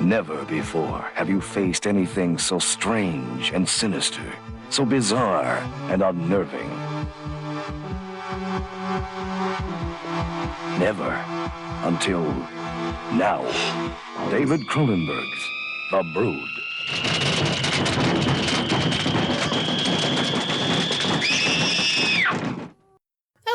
Never before have you faced anything so strange and sinister, so bizarre and unnerving. Never until now. David Cronenberg's The Brood.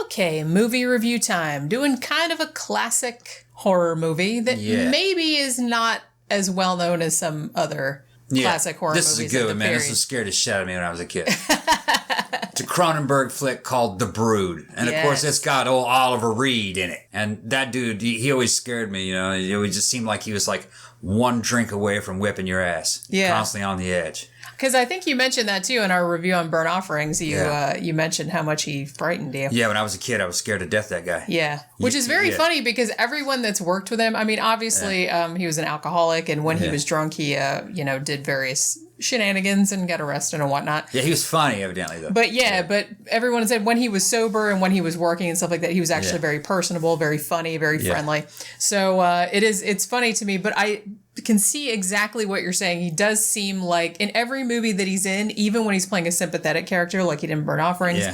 Okay, movie review time. Doing kind of a classic horror movie that maybe is not as well known as some other classic horror movies. This is a good one, man. This was scared the shit out of me when I was a kid. It's a Cronenberg flick called The Brood. And, of course, it's got old Oliver Reed in it. And that dude, he always scared me, you know. It always just seemed like he was like one drink away from whipping your ass. Yeah. Constantly on the edge. Because I think you mentioned that, too, in our review on Burnt Offerings. You mentioned how much he frightened you. Yeah, when I was a kid, I was scared to death of that guy. Yeah, which is very funny because everyone that's worked with him, I mean, obviously, he was an alcoholic, and when he was drunk, he, did various shenanigans and got arrested and whatnot. Yeah, he was funny, evidently, though. But but everyone said when he was sober and when he was working and stuff like that, he was actually very personable, very funny, very friendly. So it's funny to me, but I can see exactly what you're saying. He does seem like in every movie that he's in, even when he's playing a sympathetic character like he did in Burnt Offerings,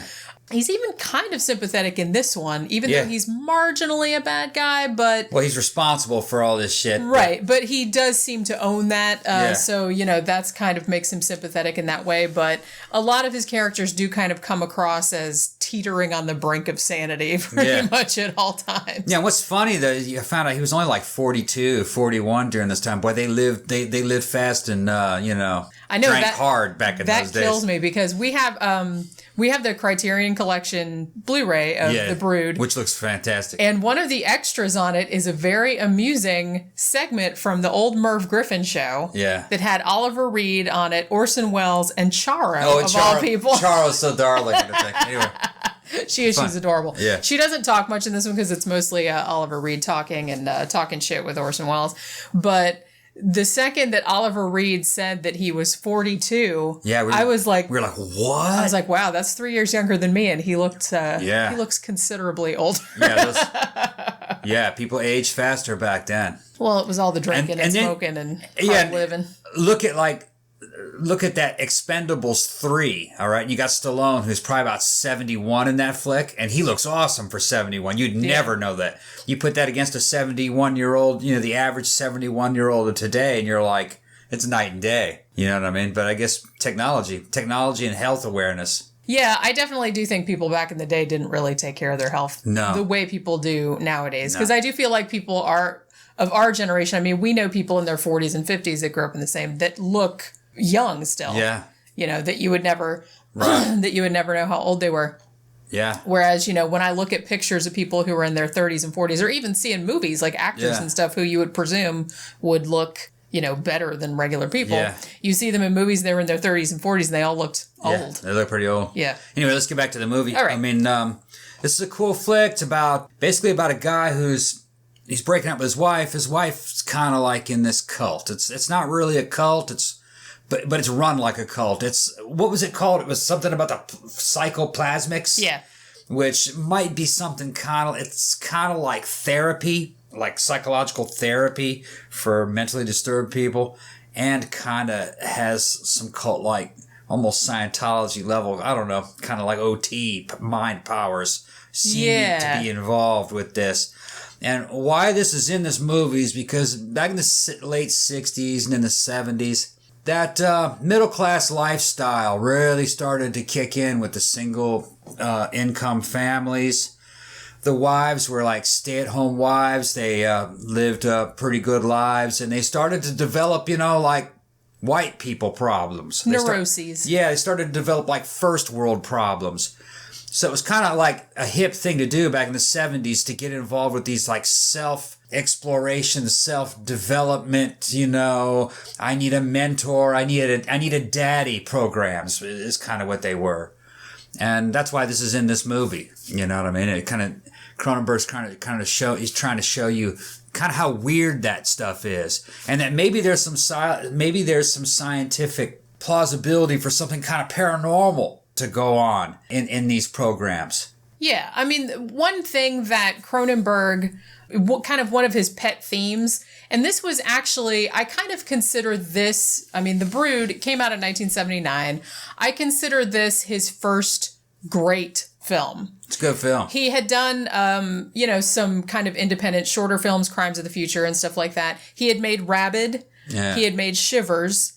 he's even kind of sympathetic in this one, even though he's marginally a bad guy, but... Well, he's responsible for all this shit. Right, but he does seem to own that, so, that's kind of makes him sympathetic in that way, but a lot of his characters do kind of come across as teetering on the brink of sanity pretty much at all times. Yeah, what's funny, though, you found out he was only like 42, 41 during this time. Boy, they lived fast and, I know drank hard back in those days. That kills me because we have the Criterion Collection Blu-ray of The Brood. Which looks fantastic. And one of the extras on it is a very amusing segment from the old Merv Griffin show. Yeah. That had Oliver Reed on it, Orson Welles, and Charo, all people. Charo's so darling. Anyway. She's adorable. Yeah. She doesn't talk much in this one because it's mostly Oliver Reed talking and talking shit with Orson Welles. But... the second that Oliver Reed said that he was 42, I was like, we were like, what? I was like, wow, that's 3 years younger than me, and he looked, he looks considerably older. People aged faster back then. Well, it was all the drinking and smoking and hard living. Look at that Expendables 3, all right? You got Stallone, who's probably about 71 in that flick, and he looks awesome for 71. You'd never know that. You put that against a 71-year-old, the average 71-year-old of today, and you're like, it's night and day. You know what I mean? But I guess technology and health awareness. Yeah, I definitely do think people back in the day didn't really take care of their health the way people do nowadays. Because I do feel like people are, of our generation, I mean, we know people in their 40s and 50s that grew up in the same, that look... young still. Yeah. That you would never know how old they were. Yeah. Whereas, when I look at pictures of people who are in their 30s and 40s, or even see in movies like actors and stuff who you would presume would look, better than regular people. Yeah. You see them in movies, they were in their 30s and 40s and they all looked old. They look pretty old. Yeah. Anyway, let's get back to the movie. All right. I mean, this is a cool flick. It's basically about a guy he's breaking up with his wife. His wife's kind of like in this cult. It's not really a cult. But it's run like a cult. What was it called? It was something about the psychoplasmics. Yeah. Which might be something it's kind of like therapy, like psychological therapy for mentally disturbed people, and kind of has some cult-like, almost Scientology level, I don't know, kind of like OT, mind powers, seem to be involved with this. And why this is in this movie is because back in the late 60s and in the 70s, that middle-class lifestyle really started to kick in with the single income families. The wives were like stay-at-home wives. They lived pretty good lives, and they started to develop, like white people problems. Neuroses. They started to develop like first-world problems. So it was kind of like a hip thing to do back in the 70s to get involved with these like self-exploration, self-development, I need a mentor, I need a daddy programs is kind of what they were. And that's why this is in this movie. You know what I mean? It kind of, Cronenberg's he's trying to show you kind of how weird that stuff is. And that maybe there's some scientific plausibility for something kind of paranormal to go on in these programs. Yeah, I mean, one thing that Cronenberg kind of one of his pet themes. And this was actually, I kind of consider this, I mean, The Brood came out in 1979. I consider this his first great film. It's a good film. He had done, some kind of independent shorter films, Crimes of the Future and stuff like that. He had made Rabid. Yeah. He had made Shivers.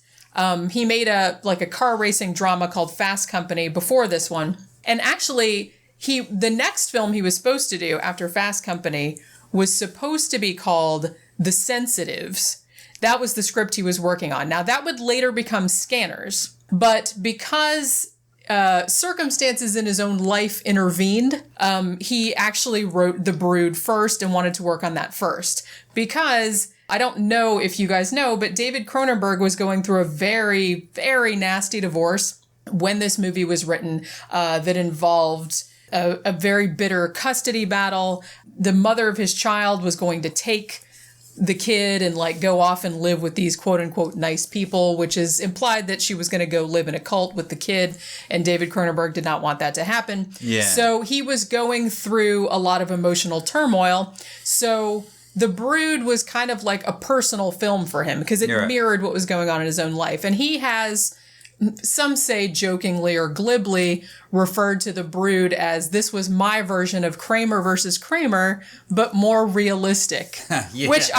He made a car racing drama called Fast Company before this one. And actually, the next film he was supposed to do after Fast Company was supposed to be called The Sensitives. That was the script he was working on. Now, that would later become Scanners. But because circumstances in his own life intervened, he actually wrote The Brood first and wanted to work on that first. Because I don't know if you guys know, but David Cronenberg was going through a very, very nasty divorce when this movie was written that involved a very bitter custody battle. The mother of his child was going to take the kid and go off and live with these quote unquote nice people, which is implied that she was going to go live in a cult with the kid. And David Cronenberg did not want that to happen. Yeah. So he was going through a lot of emotional turmoil. So The Brood was kind of like a personal film for him because it mirrored what was going on in his own life. And he has, some say jokingly or glibly, referred to The Brood as, this was my version of Kramer versus Kramer, but more realistic. Yeah. Which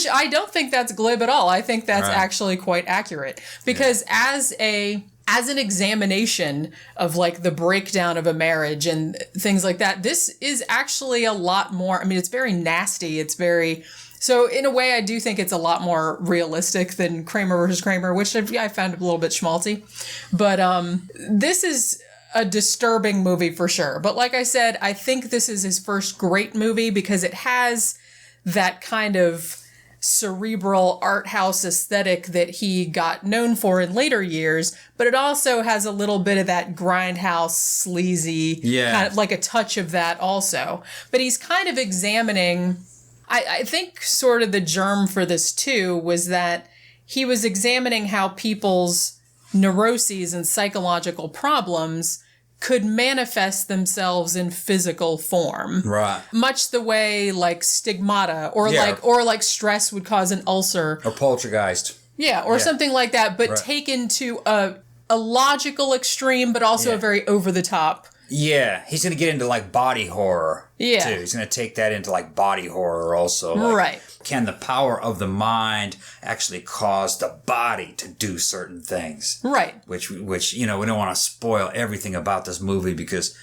I don't think that's glib at all. I think that's actually quite accurate. Because as an examination of the breakdown of a marriage and things like that, this is actually a lot more, I mean, it's very nasty. It's very, so in a way, I do think it's a lot more realistic than Kramer versus Kramer, which I found a little bit schmaltzy. But this is a disturbing movie for sure. But like I said, I think this is his first great movie because it has that kind of cerebral art house aesthetic that he got known for in later years, but it also has a little bit of that grindhouse sleazy, kind of like a touch of that also. But he's kind of examining, I think sort of the germ for this too was that he was examining how people's neuroses and psychological problems could manifest themselves in physical form. Right. Much the way stigmata or stress would cause an ulcer. Or poltergeist. Yeah, or something like that, but taken to a logical extreme, but also a very over-the-top. Yeah, he's going to get into body horror too. He's going to take that into body horror also. Right. Can the power of the mind actually cause the body to do certain things? Right. Which we don't want to spoil everything about this movie because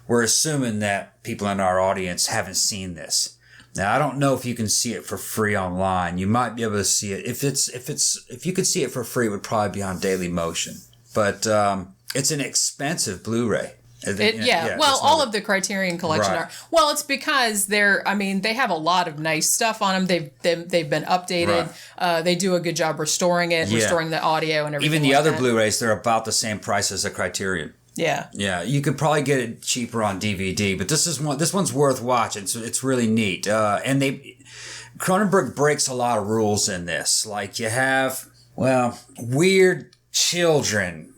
we're assuming that people in our audience haven't seen this. Now, I don't know if you can see it for free online. You might be able to see it. If you could see it for free, it would probably be on Daily Motion. But it's an expensive Blu-ray. All of the Criterion Collection are. Well, it's because they have a lot of nice stuff on them. They've been updated. Right. They do a good job restoring it, restoring the audio and everything. Even the other Blu-rays, they're about the same price as a Criterion. Yeah. Yeah, you could probably get it cheaper on DVD, but this one's worth watching. So it's really neat. And Cronenberg breaks a lot of rules in this. You have, weird children,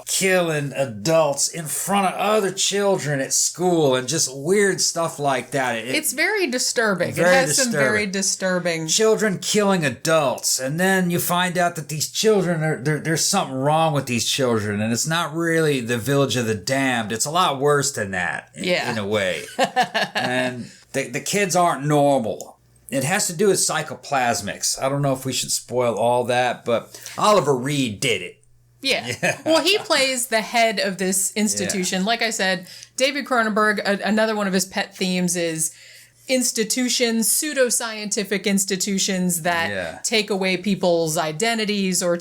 killing adults in front of other children at school and just weird stuff like that. It's very disturbing. It has some very disturbing. Children killing adults. And then you find out that these children, there's something wrong with these children. And it's not really the Village of the Damned. It's a lot worse than that in a way. And the kids aren't normal. It has to do with psychoplasmics. I don't know if we should spoil all that, but Oliver Reed did it. Yeah. Well, he plays the head of this institution. Yeah. Like I said, David Cronenberg, another one of his pet themes is institutions, pseudoscientific institutions that take away people's identities or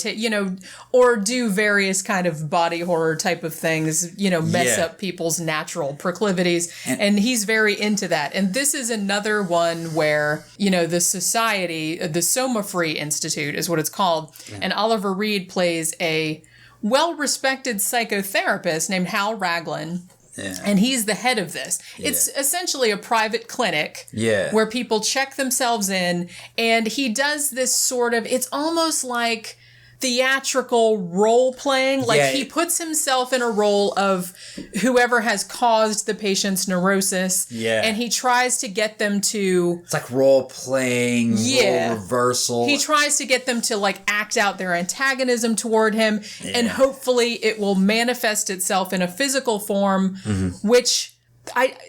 or do various kind of body horror type of things, mess up people's natural proclivities. And he's very into that. And this is another one where, the society, the Soma Free Institute is what it's called. Yeah. And Oliver Reed plays a well-respected psychotherapist named Hal Raglan. Yeah. And he's the head of this. Yeah. It's essentially a private clinic where people check themselves in, and he does this sort of, it's almost like theatrical role playing. Like he puts himself in a role of whoever has caused the patient's neurosis. Yeah. And he tries to get them to... It's like role playing, role reversal. He tries to get them to like act out their antagonism toward him. Yeah. And hopefully it will manifest itself in a physical form, which...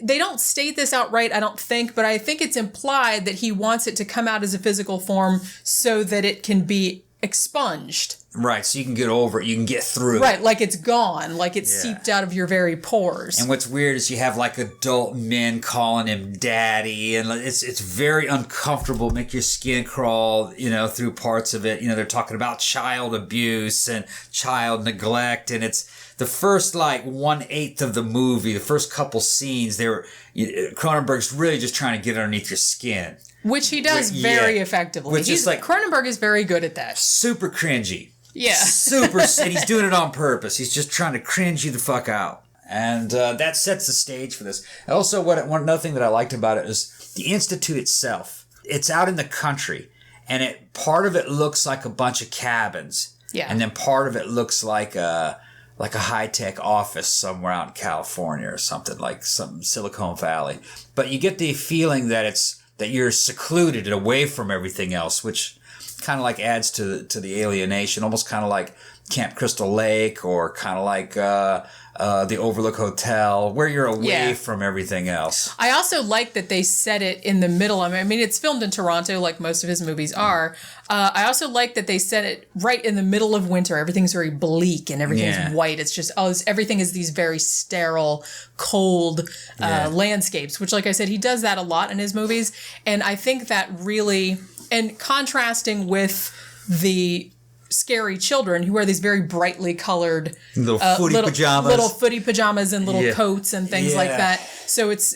they don't state this outright, I don't think, but I think it's implied that he wants it to come out as a physical form so that it can be expunged. Right, so you can get over it, you can get through it. Right, like it's gone, like it's seeped out of your very pores. And what's weird is you have like adult men calling him daddy, and it's very uncomfortable, make your skin crawl, through parts of it. They're talking about child abuse and child neglect, and it's the first 1/8 of the movie, the first couple scenes, Cronenberg's really just trying to get underneath your skin. Which he does very effectively. Cronenberg is very good at that. Super cringy. Yeah. And he's doing it on purpose. He's just trying to cringe you the fuck out. And that sets the stage for this. Also, another thing that I liked about it is the Institute itself. It's out in the country, and part of it looks like a bunch of cabins. Yeah. And then part of it looks like a high-tech office somewhere out in California or something, like some Silicon Valley. But you get the feeling that you're secluded and away from everything else, which kind of adds to the alienation, almost kind of like Camp Crystal Lake, or kind of like the Overlook Hotel, where you're away from everything else. I also like that they set it in the middle. I mean, it's filmed in Toronto, like most of his movies are. I also like that they set it right in the middle of winter. Everything's very bleak and everything's white. It's just everything is these very sterile, cold landscapes, which, like I said, he does that a lot in his movies. And I think that really, and contrasting with the scary children who wear these very brightly colored little footy pajamas and little coats and things like that. So it's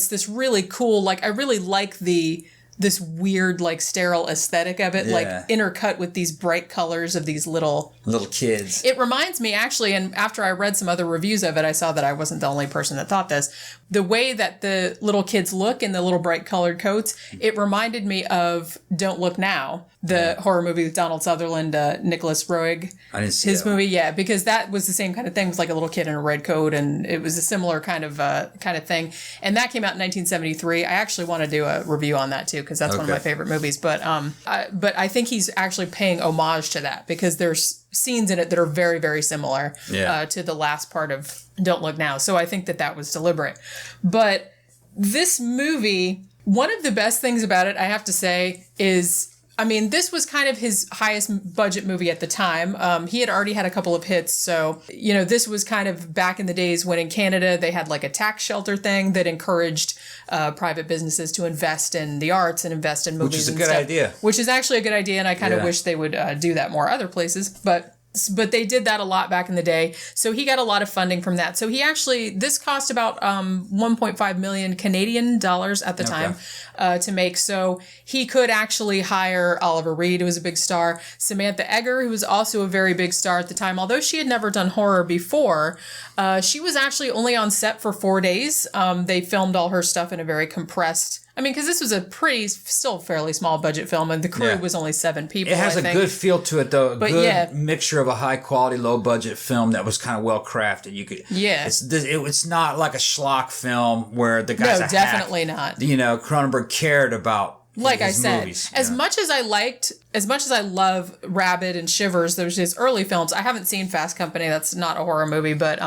this really cool, I really like this weird sterile aesthetic of it, intercut with these bright colors of these little kids. It reminds me actually, and after I read some other reviews of it, I saw that I wasn't the only person that thought this. The way that the little kids look in the little bright colored coats, it reminded me of Don't Look Now, the horror movie with Donald Sutherland, Nicholas Roeg. I didn't see his movie, because that was the same kind of thing. It was like a little kid in a red coat, and it was a similar kind of thing. And that came out in 1973. I actually want to do a review on that too, because that's one of my favorite movies. But I think he's actually paying homage to that, because there's scenes in it that are very, very similar to the last part of Don't Look Now. So I think that was deliberate. But this movie, one of the best things about it, I have to say, is, this was kind of his highest budget movie at the time. He had already had a couple of hits. So, this was kind of back in the days when in Canada they had a tax shelter thing that encouraged private businesses to invest in the arts and invest in movies. Which is a and good stuff, idea. Which is actually a good idea. And I kind of wish they would do that more other places. But they did that a lot back in the day. So he got a lot of funding from that. So this cost about 1.5 million Canadian dollars at the time to make. So he could actually hire Oliver Reed, who was a big star, Samantha Eggar, who was also a very big star at the time. Although she had never done horror before, she was actually only on set for 4 days. They filmed all her stuff in a very compressed, because this was still fairly small budget film, and the crew was only 7 people. It has a good feel to it, though. A good mixture of a high quality, low budget film that was kind of well crafted. It's not like a schlock film where the guy's definitely not. Cronenberg cared about. Like I said, movies, as much as I love Rabid and Shivers, those his early films. I haven't seen Fast Company. That's not a horror movie, but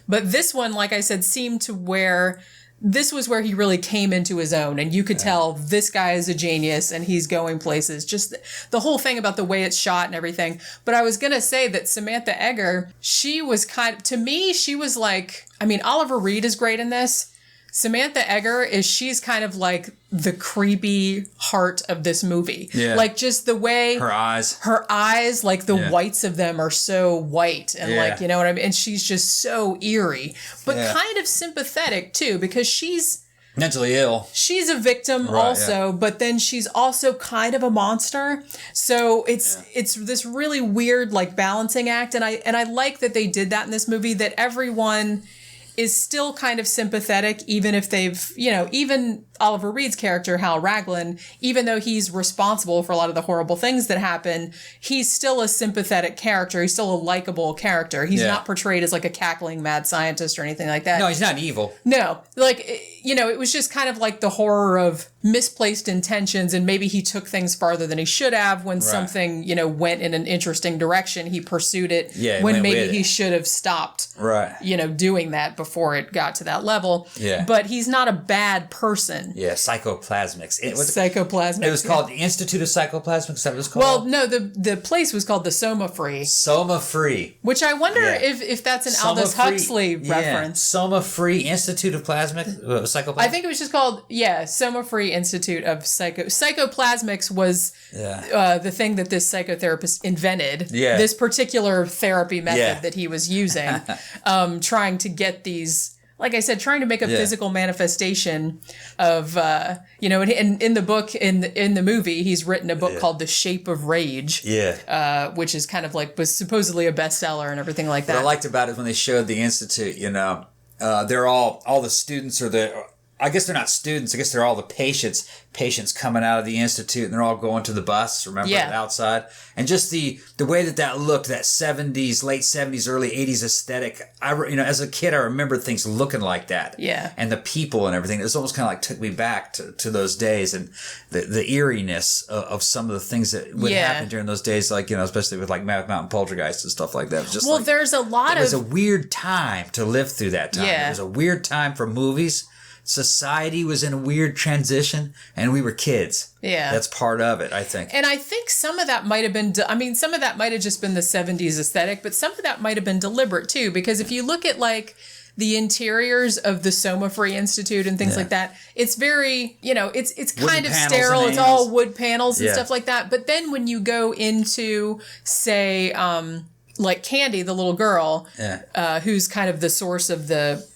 this one, like I said, seemed to where. This was where he really came into his own, and you could tell this guy is a genius and he's going places. Just the whole thing about the way it's shot and everything. But I was going to say that Samantha Eggar, she was to me, she was Oliver Reed is great in this. Samantha Eggar she's kind of like the creepy heart of this movie. Yeah. Just the way her eyes, the whites of them are so white and you know what I mean? And she's just so eerie, but kind of sympathetic too, because she's mentally ill. She's a victim also, but then she's also kind of a monster. So it's this really weird balancing act. And I like that they did that in this movie, that everyone is still kind of sympathetic, even if they've, even Oliver Reed's character, Hal Raglan, even though he's responsible for a lot of the horrible things that happen, he's still a sympathetic character. He's still a likable character. He's not portrayed as like a cackling mad scientist or anything like that. No, he's not evil. No. Like, it was just kind of like the horror of misplaced intentions, and maybe he took things farther than he should have when something, went in an interesting direction. He pursued it when maybe he should have stopped, doing that before it got to that level. Yeah. But he's not a bad person. Yeah, Psychoplasmics. Psychoplasmics. It was called the Institute of Psychoplasmics. Is that what it was called? Well, no, the place was called the Soma Free. Soma Free. Which I wonder if that's an Aldous Huxley reference. Soma Free Institute of Psychoplasmics. I think it was just called, Soma Free Institute of Psychoplasmics was the thing that this psychotherapist invented. Yeah. This particular therapy method that he was using, trying to get these. Like I said, trying to make a physical manifestation of, and in the book, in the movie, he's written a book called The Shape of Rage, which is kind of like, was supposedly a bestseller and everything like that. What I liked about it when they showed the Institute, they're all the students I guess they're not students. I guess they're all the patients coming out of the Institute, and they're all going to the bus, remember, outside. And just the way that looked, that 70s, late 70s, early 80s aesthetic. As a kid, I remember things looking like that. Yeah. And the people and everything. It was almost kind of like took me back to those days, and the eeriness of some of the things that would happen during those days, like, especially with like Mad Mountain Poltergeist and stuff like that. It was just there's a lot of... It was a weird time to live through that time. Yeah. It was a weird time for movies. Society was in a weird transition, and we were kids. Yeah. That's part of it, I think. And I think some of that might have been, some of that might have just been the 70s aesthetic, but some of that might have been deliberate too, because if you look at like the interiors of the Soma Free Institute and things like that, it's very, it's kind of sterile. It's all wood panels and stuff like that. But then when you go into, say, like Candy, the little girl, who's kind of the source of the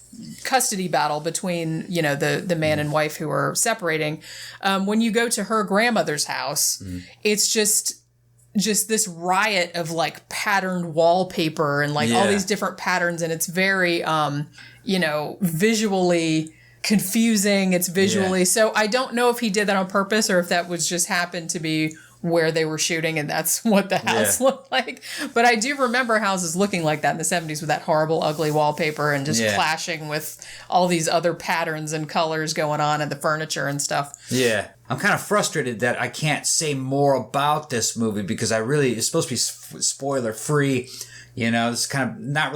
custody battle between, the man and wife who are separating. When you go to her grandmother's house, it's just this riot of like patterned wallpaper and like all these different patterns. And it's very, visually confusing. It's visually. So I don't know if he did that on purpose or if that was just happened to be where they were shooting and that's what the house looked like. But I do remember houses looking like that in the 70s with that horrible, ugly wallpaper and just clashing with all these other patterns and colors going on and the furniture and stuff. Yeah. I'm kind of frustrated that I can't say more about this movie because it's supposed to be spoiler free. It's kind of not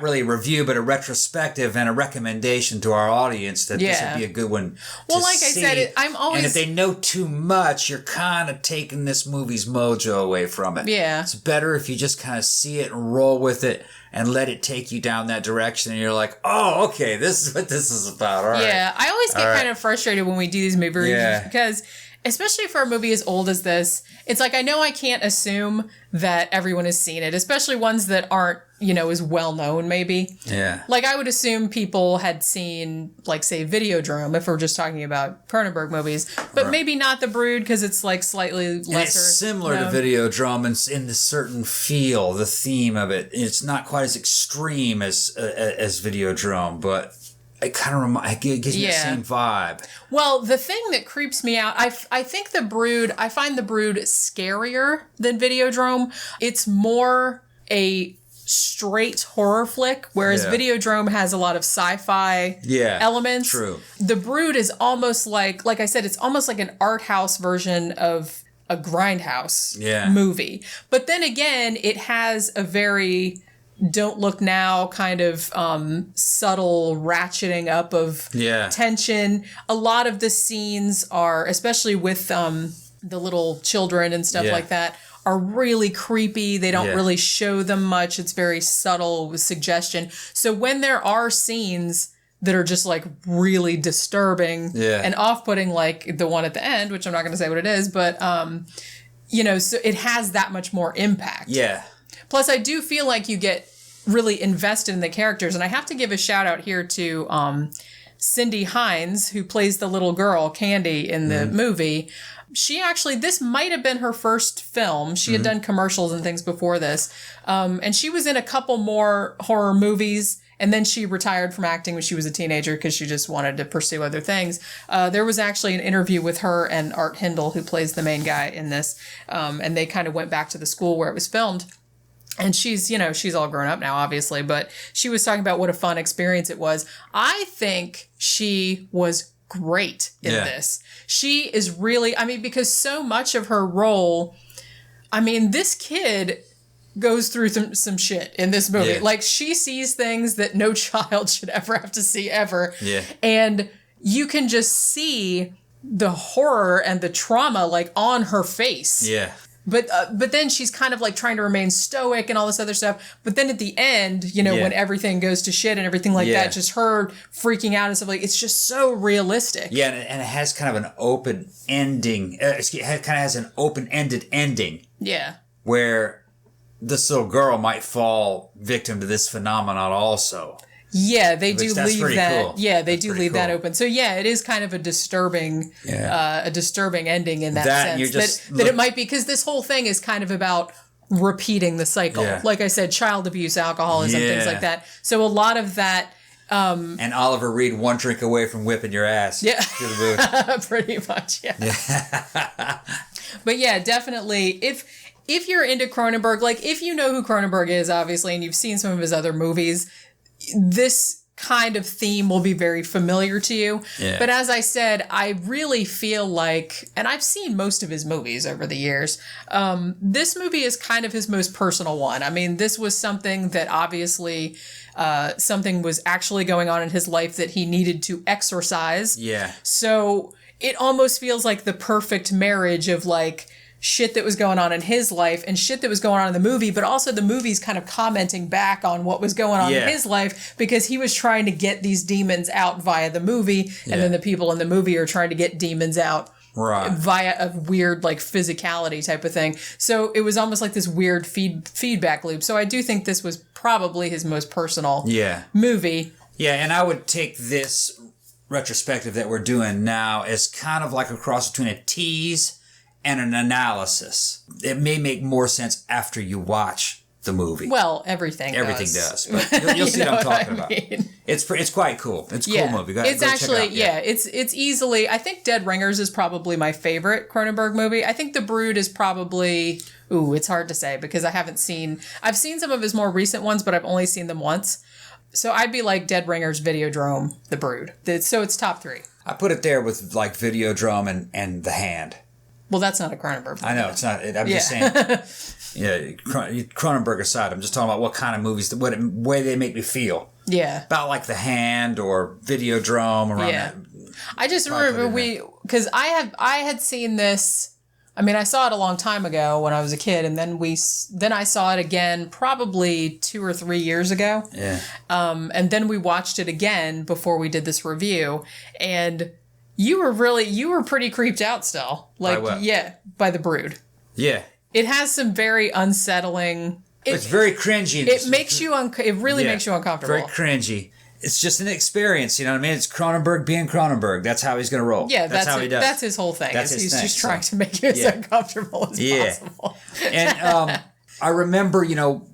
really a review, but a retrospective and a recommendation to our audience that this would be a good one. Well, like I said, I'm always... And if they know too much, you're kind of taking this movie's mojo away from it. Yeah. It's better if you just kind of see it and roll with it and let it take you down that direction. And you're like, oh, okay, this is what this is about. All right. Yeah, I always get kind of frustrated when we do these movie reviews because... Especially for a movie as old as this, it's like I know I can't assume that everyone has seen it, especially ones that aren't, as well known maybe. Yeah. Like I would assume people had seen, like, say, Videodrome, if we're just talking about Cronenberg movies, but maybe not The Brood because it's like slightly lesser. And it's similar to Videodrome in the certain feel, the theme of it. It's not quite as extreme as Videodrome, but... It kind of gives me the same vibe. Well, the thing that creeps me out, I think I find The Brood scarier than Videodrome. It's more a straight horror flick, whereas Videodrome has a lot of sci-fi elements. True. The Brood is almost like I said, it's almost like an art house version of a Grindhouse movie. But then again, it has a very... Don't Look Now kind of subtle ratcheting up of tension. A lot of the scenes are, especially with the little children and stuff like that, are really creepy. They don't really show them much. It's very subtle with suggestion. So when there are scenes that are just like really disturbing and off-putting, like the one at the end, which I'm not going to say what it is, but so it has that much more impact. Yeah. Plus, I do feel like you get really invested in the characters. And I have to give a shout out here to Cindy Hines, who plays the little girl, Candy, in the movie. She actually, this might have been her first film. She had done commercials and things before this. And she was in a couple more horror movies. And then she retired from acting when she was a teenager because she just wanted to pursue other things. There was actually an interview with her and Art Hindle, who plays the main guy in this. And they kind of went back to the school where it was filmed. And she's all grown up now, obviously, but she was talking about what a fun experience it was. I think she was great in this. She is really, because so much of her role, this kid goes through some shit in this movie. Yeah. Like, she sees things that no child should ever have to see ever. Yeah. And you can just see the horror and the trauma, like, on her face. Yeah. But then she's kind of like trying to remain stoic and all this other stuff. But then at the end, when everything goes to shit and everything like that, just her freaking out and stuff, like, it's just so realistic. Yeah, and it has kind of an open ending. It kind of has an open-ended ending. Yeah. Where this little girl might fall victim to this phenomenon also. Yeah, they do leave that. Cool. Yeah, they do leave that open. So yeah, it is kind of a disturbing ending in that sense. That it might be, because this whole thing is kind of about repeating the cycle. Yeah. Like I said, child abuse, alcoholism, things like that. So a lot of that. And Oliver Reed, one drink away from whipping your ass. Yeah, pretty much. Yeah. But yeah, definitely. If you're into Cronenberg, like if you know who Cronenberg is, obviously, and you've seen some of his other movies, this kind of theme will be very familiar to you. Yeah. But as I said, I really feel like, and I've seen most of his movies over the years, this movie is kind of his most personal one. This was something that obviously something was actually going on in his life that he needed to exorcise. Yeah. So it almost feels like the perfect marriage of like shit that was going on in his life and shit that was going on in the movie, but also the movie's kind of commenting back on what was going on in his life, because he was trying to get these demons out via the movie, and then the people in the movie are trying to get demons out via a weird like physicality type of thing. So it was almost like this weird feedback loop. So I do think this was probably his most personal movie. Yeah, and I would take this retrospective that we're doing now as kind of like a cross between a tease and an analysis. It may make more sense after you watch the movie. Well, everything does. But you'll see what I'm talking about. It's quite cool. It's a cool movie. It's actually, it's easily, I think Dead Ringers is probably my favorite Cronenberg movie. I think The Brood is probably, it's hard to say because I've seen some of his more recent ones, but I've only seen them once. So I'd be like Dead Ringers, Videodrome, The Brood. So it's top 3. I put it there with like Videodrome and The Hand. Well, that's not a Cronenberg movie. I know, it's not. I'm just saying. Cronenberg aside, I'm just talking about what kind of movies, what way they make me feel. Yeah. About like The Hand or Videodrome around that. I just remember because I had seen this. I saw it a long time ago when I was a kid, and then I saw it again probably 2 or 3 years ago. Yeah. And then we watched it again before we did this review, and you were pretty creeped out still. Like, by what? By The Brood. Yeah. It has some very unsettling. It's very cringy. It makes you it really makes you uncomfortable. Very cringy. It's just an experience, you know what I mean? It's Cronenberg being Cronenberg. That's how he's going to roll. Yeah, that's how he does. That's his whole thing. He's just trying to make you as uncomfortable as possible. And I remember,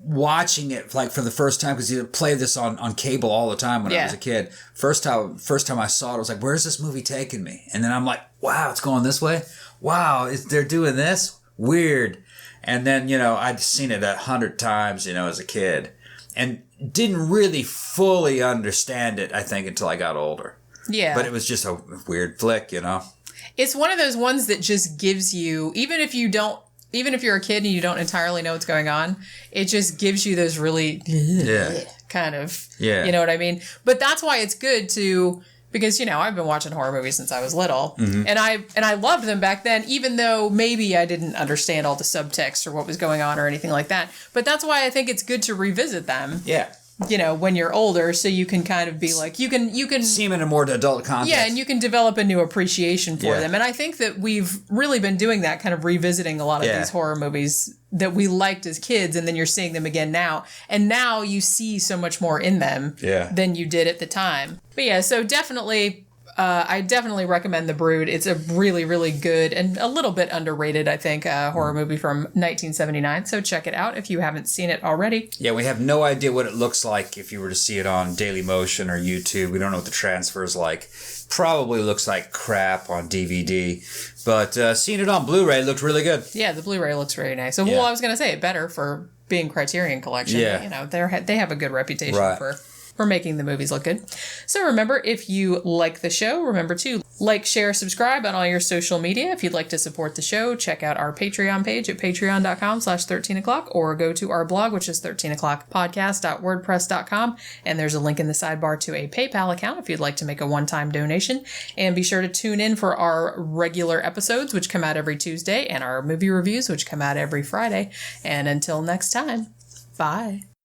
watching it like for the first time because he would play this on cable all the time when I was a kid. First time I saw it, I was like, "Where's this movie taking me?" And then I'm like, "Wow, it's going this way. Wow, they're doing this. Weird." And then I'd seen it 100 times, as a kid, and didn't really fully understand it. I think until I got older. Yeah. But it was just a weird flick, It's one of those ones that just gives you, even if you're a kid and you don't entirely know what's going on, it just gives you those really kind of, you know what I mean? But that's why it's good to, because, I've been watching horror movies since I was little, and I loved them back then, even though maybe I didn't understand all the subtext or what was going on or anything like that. But that's why I think it's good to revisit them. Yeah. When you're older, so you can kind of be like, you can see them in a more adult context. Yeah, and you can develop a new appreciation for them. And I think that we've really been doing that, kind of revisiting a lot of these horror movies that we liked as kids, and then you're seeing them again now. And now you see so much more in them than you did at the time. But yeah, so definitely I definitely recommend The Brood. It's a really, really good and a little bit underrated, I think, horror movie from 1979. So check it out if you haven't seen it already. Yeah, we have no idea what it looks like if you were to see it on Dailymotion or YouTube. We don't know what the transfer is like. Probably looks like crap on DVD. But seeing it on Blu-ray looked really good. Yeah, the Blu-ray looks very nice. So, well, I was going to say it better for being Criterion Collection. Yeah. You know, they have a good reputation for making the movies look good. So remember, if you like the show, remember to like, share, subscribe on all your social media. If you'd like to support the show, check out our Patreon page at patreon.com/13o'clock or go to our blog, which is 13o'clockpodcast.wordpress.com. And there's a link in the sidebar to a PayPal account if you'd like to make a one-time donation. And be sure to tune in for our regular episodes, which come out every Tuesday, and our movie reviews, which come out every Friday. And until next time, bye.